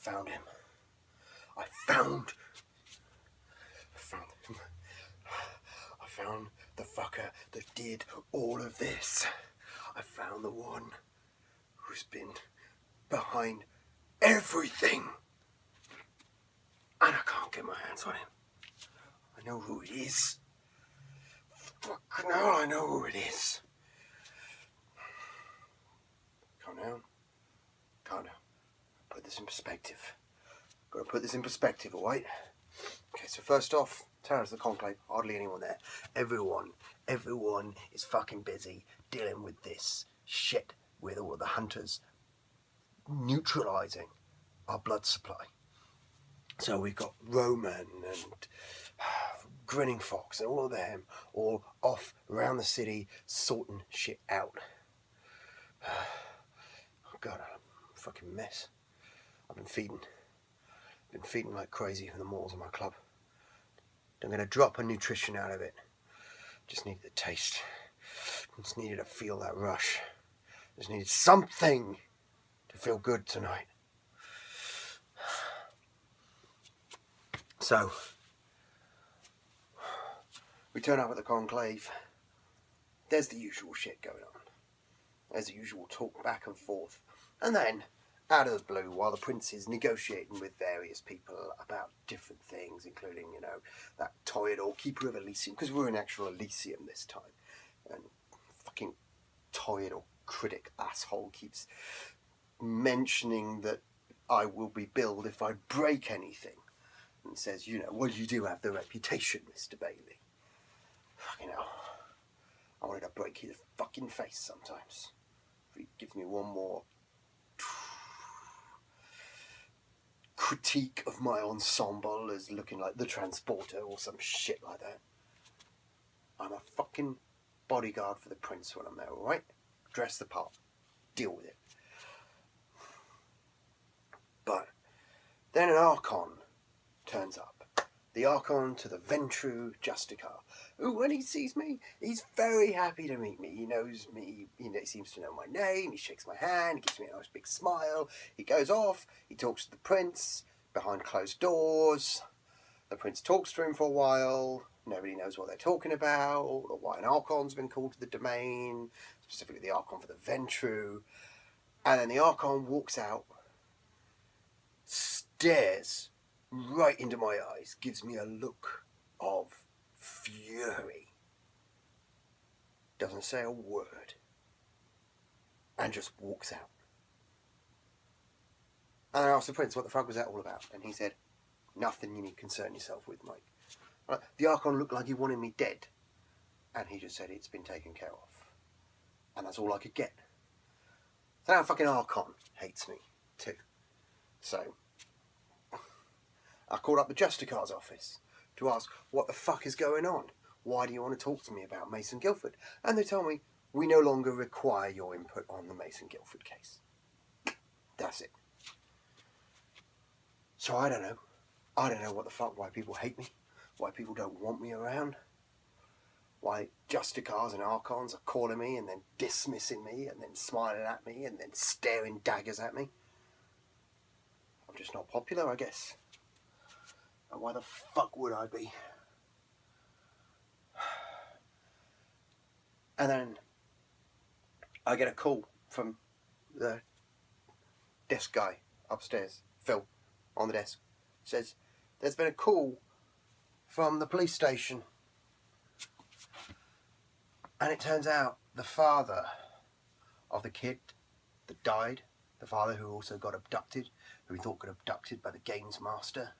found him. I found him. I found the fucker that did all of this. I found the one who's been behind everything. And I can't get my hands on him. I know who it is. Fucking hell, I know who it is. Calm down. Calm down. Put this in perspective. Gotta put this in perspective, alright? Okay, so first off, tell us the conclave, hardly anyone there. Everyone is fucking busy dealing with this shit with all the hunters neutralising our blood supply. So we've got Roman and Grinning Fox and all of them all off around the city sorting shit out. Oh God, I'm a fucking mess. I've been feeding like crazy from the malls of my club. I'm going to drop a nutrition out of it. Just needed the taste. Just needed to feel that rush. Just needed something to feel good tonight. So, we turn up at the conclave. There's the usual shit going on. There's the usual talk back and forth. And then, out of the blue, while the prince is negotiating with various people about different things, including, that Toreador, Keeper of Elysium, because we're in actual Elysium this time. And fucking Toreador critic asshole keeps mentioning that I will be billed if I break anything. And says, well, you do have the reputation, Mr. Bailey. Fucking hell. I wanted to break his fucking face sometimes. If he gives me one more critique of my ensemble as looking like the Transporter or some shit like that. I'm a fucking bodyguard for the prince when I'm there, alright? Dress the part. Deal with it. But then an Archon turns up. The Archon to the Ventru Justicar, who, when he sees me, he's very happy to meet me. He knows me, he seems to know my name, he shakes my hand, he gives me a nice big smile, he goes off, he talks to the prince, behind closed doors. The prince talks to him for a while, nobody knows what they're talking about, or why an Archon's been called to the domain, specifically the Archon for the Ventru, and then the Archon walks out, stares right into my eyes, gives me a look of fury, doesn't say a word, and just walks out. And I asked the prince, what the fuck was that all about? And he said, nothing you need to concern yourself with, Mike. The Archon looked like he wanted me dead, and he just said it's been taken care of. And that's all I could get. So now fucking Archon hates me too. So I called up the Justicar's office to ask what the fuck is going on. Why do you want to talk to me about Mason Guildford? And they tell me, we no longer require your input on the Mason Guildford case. That's it. So I don't know. I don't know what the fuck, why people hate me, why people don't want me around, why Justicars and Archons are calling me and then dismissing me and then smiling at me and then staring daggers at me. I'm just not popular, I guess. And why the fuck would I be? And then I get a call from the desk guy upstairs, Phil, on the desk. Says, there's been a call from the police station. And it turns out the father of the kid that died, the father who also got abducted, who we thought got abducted by the games master,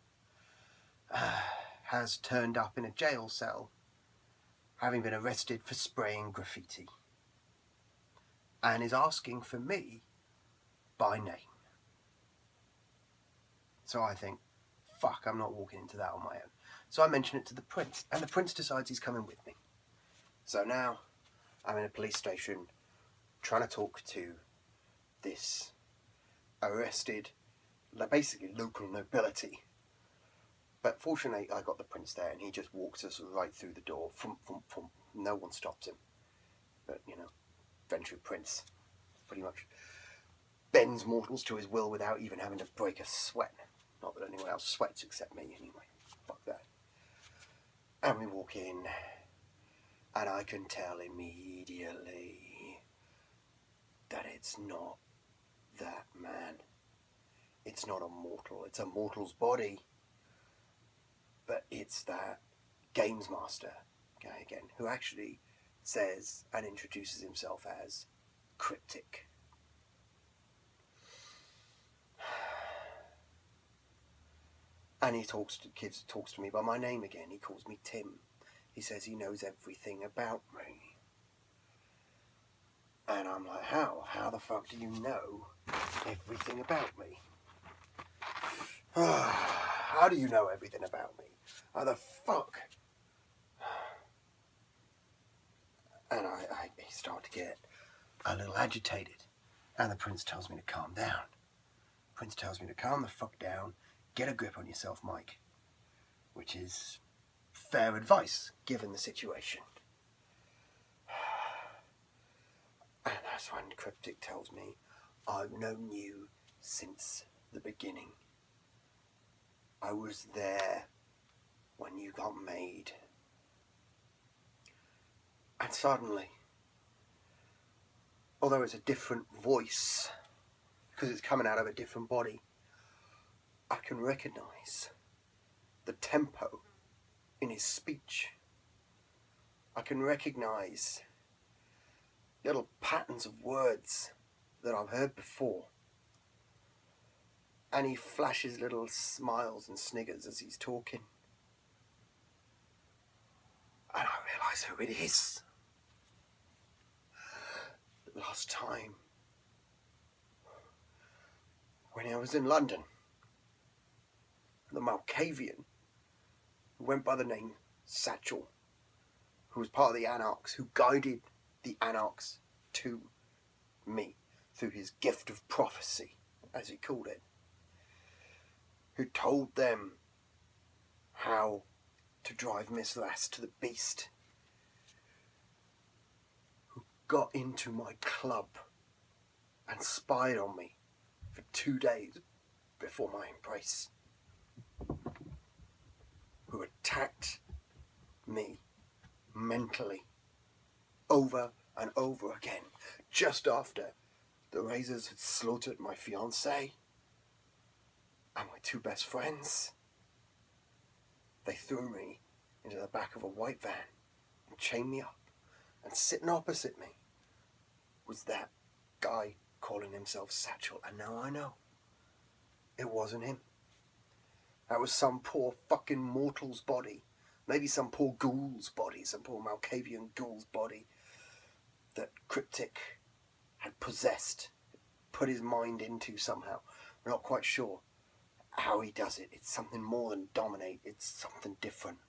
has turned up in a jail cell, having been arrested for spraying graffiti, and is asking for me by name. So I think, fuck, I'm not walking into that on my own. So I mention it to the prince, and the prince decides he's coming with me. So now I'm in a police station trying to talk to this arrested, basically local nobility. But fortunately, I got the prince there, and he just walks us right through the door. No one stops him. But, Ventru Prince, pretty much bends mortals to his will without even having to break a sweat. Not that anyone else sweats except me anyway. Fuck that. And we walk in, and I can tell immediately that it's not that man. It's not a mortal. It's a mortal's body. But it's that games master guy again, who actually says and introduces himself as Cryptic. And he talks to me by my name again. He calls me Tim. He says he knows everything about me. And I'm like, how? How the fuck do you know everything about me? How do you know everything about me? How the fuck? And I start to get a little agitated. And the prince tells me to calm down. Prince tells me to calm the fuck down. Get a grip on yourself, Mike. Which is fair advice, given the situation. And that's when Cryptic tells me, I've known you since the beginning. I was there when you got made. And suddenly, although it's a different voice, because it's coming out of a different body, I can recognize the tempo in his speech. I can recognize little patterns of words that I've heard before. And he flashes little smiles and sniggers as he's talking. And I realise who it is. Last time, when I was in London, the Malkavian, who went by the name Satchel, who was part of the Anarchs, who guided the Anarchs to me through his gift of prophecy, as he called it, who told them how to drive Mithras to the beast, who got into my club and spied on me for 2 days before my embrace, who attacked me mentally over and over again just after the Razors had slaughtered my fiancée and my 2 best friends. They threw me into the back of a white van and chained me up, and sitting opposite me was that guy calling himself Satchel. And now I know it wasn't him. That was some poor fucking mortal's body, maybe some poor ghoul's body, some poor Malkavian ghoul's body that Cryptic had possessed, put his mind into somehow. We're not quite sure how he does it. It's something more than dominate. It's something different.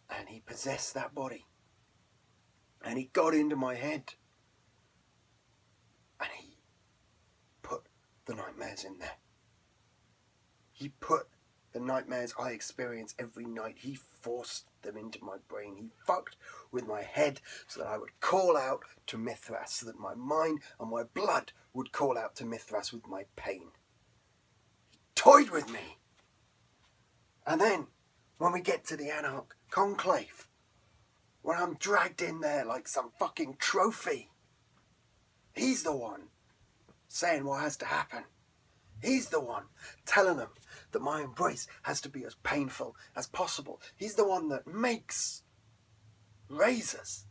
And he possessed that body. And he got into my head. And he put the nightmares in there. He put the nightmares I experience every night. He forced them into my brain. He fucked with my head so that I would call out to Mithras, so that my mind and my blood would call out to Mithras with my pain. He toyed with me. And then, when we get to the Anarch Conclave, when I'm dragged in there like some fucking trophy, he's the one saying what has to happen. He's the one telling them that my embrace has to be as painful as possible. He's the one that makes Razors,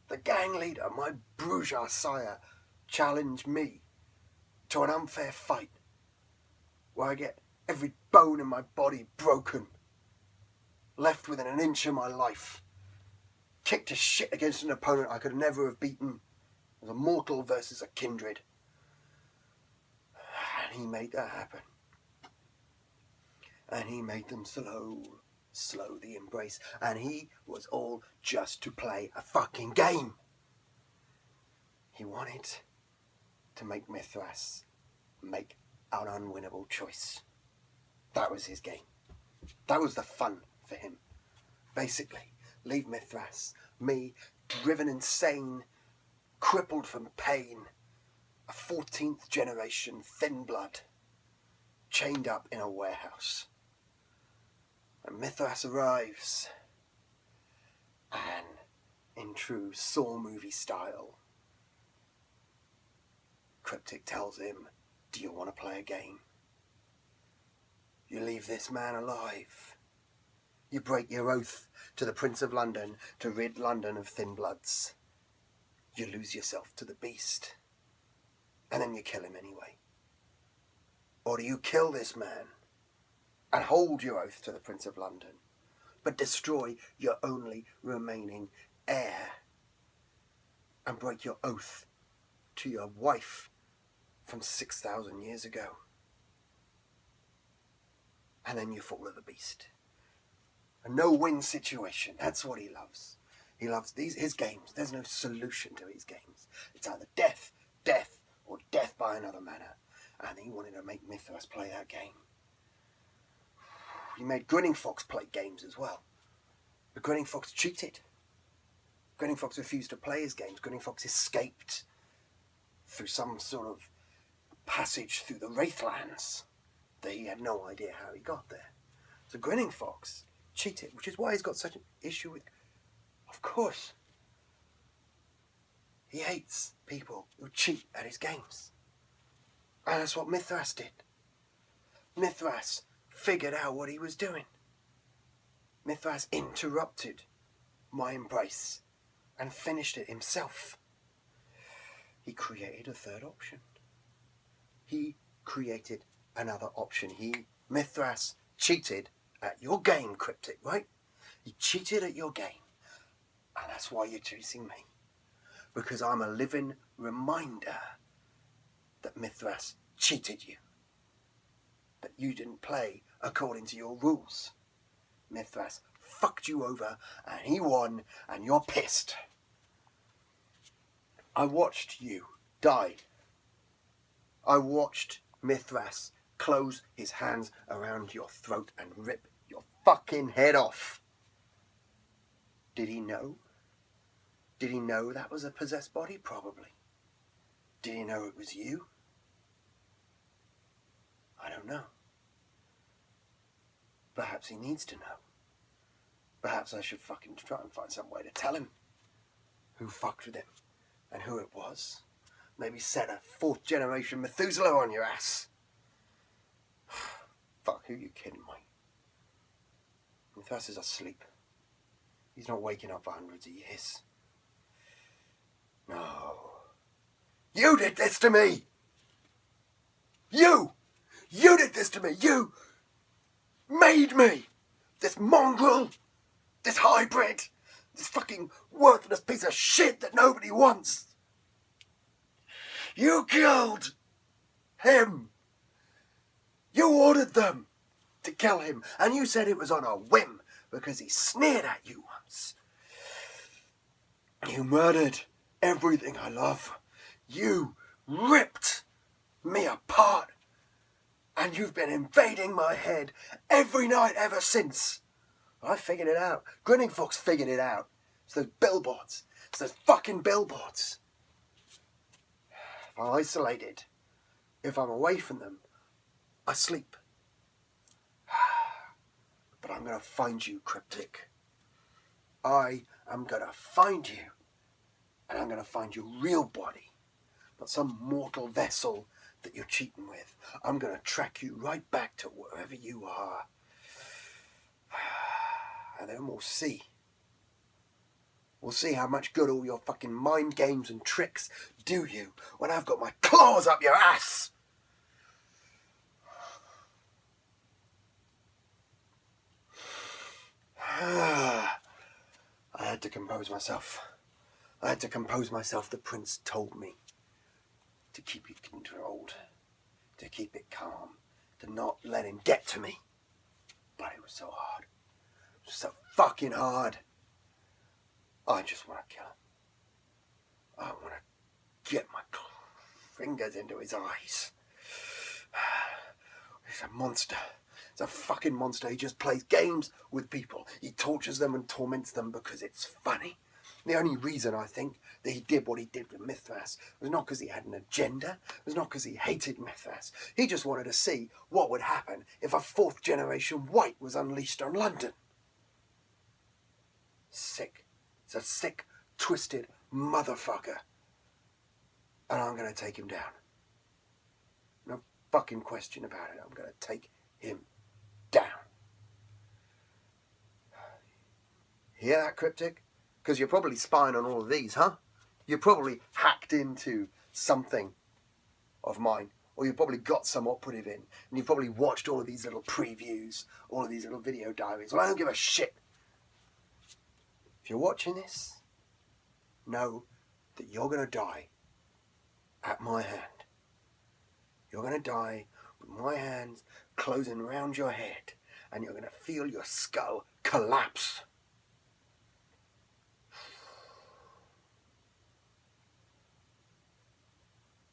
the gang leader, my bourgeois sire, challenge me to an unfair fight where I get every bone in my body broken, left within an inch of my life, kicked to shit against an opponent I could never have beaten. It was a mortal versus a kindred. And he made that happen. And he made them slow the embrace. And he was all just to play a fucking game. He wanted to make Mithras make an unwinnable choice. That was his game. That was the fun for him. Basically, leave Mithras, me, driven insane, crippled from pain, a 14th generation thin blood chained up in a warehouse. And Mithras arrives, and in true Saw movie style, Cryptic tells him, "Do you want to play a game? You leave this man alive. You break your oath to the Prince of London to rid London of thin bloods. You lose yourself to the beast, and then you kill him anyway. Or do you kill this man and hold your oath to the Prince of London, but destroy your only remaining heir and break your oath to your wife from 6,000 years ago? And then you fall to the beast." A no-win situation. That's what he loves. He loves his games. There's no solution to his games. It's either death, or death by another manner. And he wanted to make Mithras play that game. He made Grinning Fox play games as well. But Grinning Fox cheated. Grinning Fox refused to play his games. Grinning Fox escaped through some sort of passage through the Wraithlands that he had no idea how he got there. So Grinning Fox cheated, which is why he's got such an issue with... Of course. He hates people who cheat at his games. And that's what Mithras did. Mithras figured out what he was doing. Mithras interrupted my embrace and finished it himself. He created a third option. He created another option. Mithras cheated at your game, Cryptic, right? He cheated at your game. And that's why you're chasing me. Because I'm a living reminder that Mithras cheated you. That you didn't play according to your rules. Mithras fucked you over and he won and you're pissed. I watched you die. I watched Mithras close his hands around your throat and rip your fucking head off. Did he know? Did he know that was a possessed body? Probably. Did he know it was you? I don't know. Perhaps he needs to know. Perhaps I should fucking try and find some way to tell him who fucked with him and who it was. Maybe set a 4th generation Methuselah on your ass. Fuck, who you kidding, mate? Mithras is asleep. He's not waking up for hundreds of years. No. You did this to me! You! You did this to me! You made me! This mongrel! This hybrid! This fucking worthless piece of shit that nobody wants! You killed him! You ordered them to kill him, and you said it was on a whim because he sneered at you once. You murdered everything I love. You ripped me apart, and you've been invading my head every night ever since. I figured it out. Grinning Fox figured it out. It's those billboards. It's those fucking billboards. If I'm isolated, if I'm away from them, I sleep. But I'm going to find you, Cryptic. I am going to find you. And I'm going to find your real body. Not some mortal vessel that you're cheating with. I'm going to track you right back to wherever you are. And then we'll see. We'll see how much good all your fucking mind games and tricks do you when I've got my claws up your ass. I had to compose myself. The prince told me to keep it controlled, to keep it calm, to not let him get to me. But it was so hard. It was so fucking hard. I just want to kill him. I want to get my fingers into his eyes. He's a monster. He's a fucking monster. He just plays games with people. He tortures them and torments them because it's funny. The only reason I think that he did what he did with Mithras was not because he had an agenda, it was not because he hated Mithras. He just wanted to see what would happen if a 4th generation white was unleashed on London. Sick. It's a sick, twisted motherfucker. And I'm going to take him down. No fucking question about it. I'm going to take him down. Hear that, Cryptic? Because you're probably spying on all of these, huh? You're probably hacked into something of mine. Or you've probably got some operative in. And you've probably watched all of these little previews. All of these little video diaries. Well, I don't give a shit. If you're watching this, know that you're going to die at my hand. You're going to die with my hands closing around your head. And you're going to feel your skull collapse.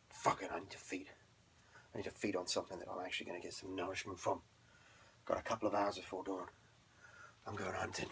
Fuck it, I need to feed. I need to feed on something that I'm actually going to get some nourishment from. Got a couple of hours before dawn. I'm going hunting.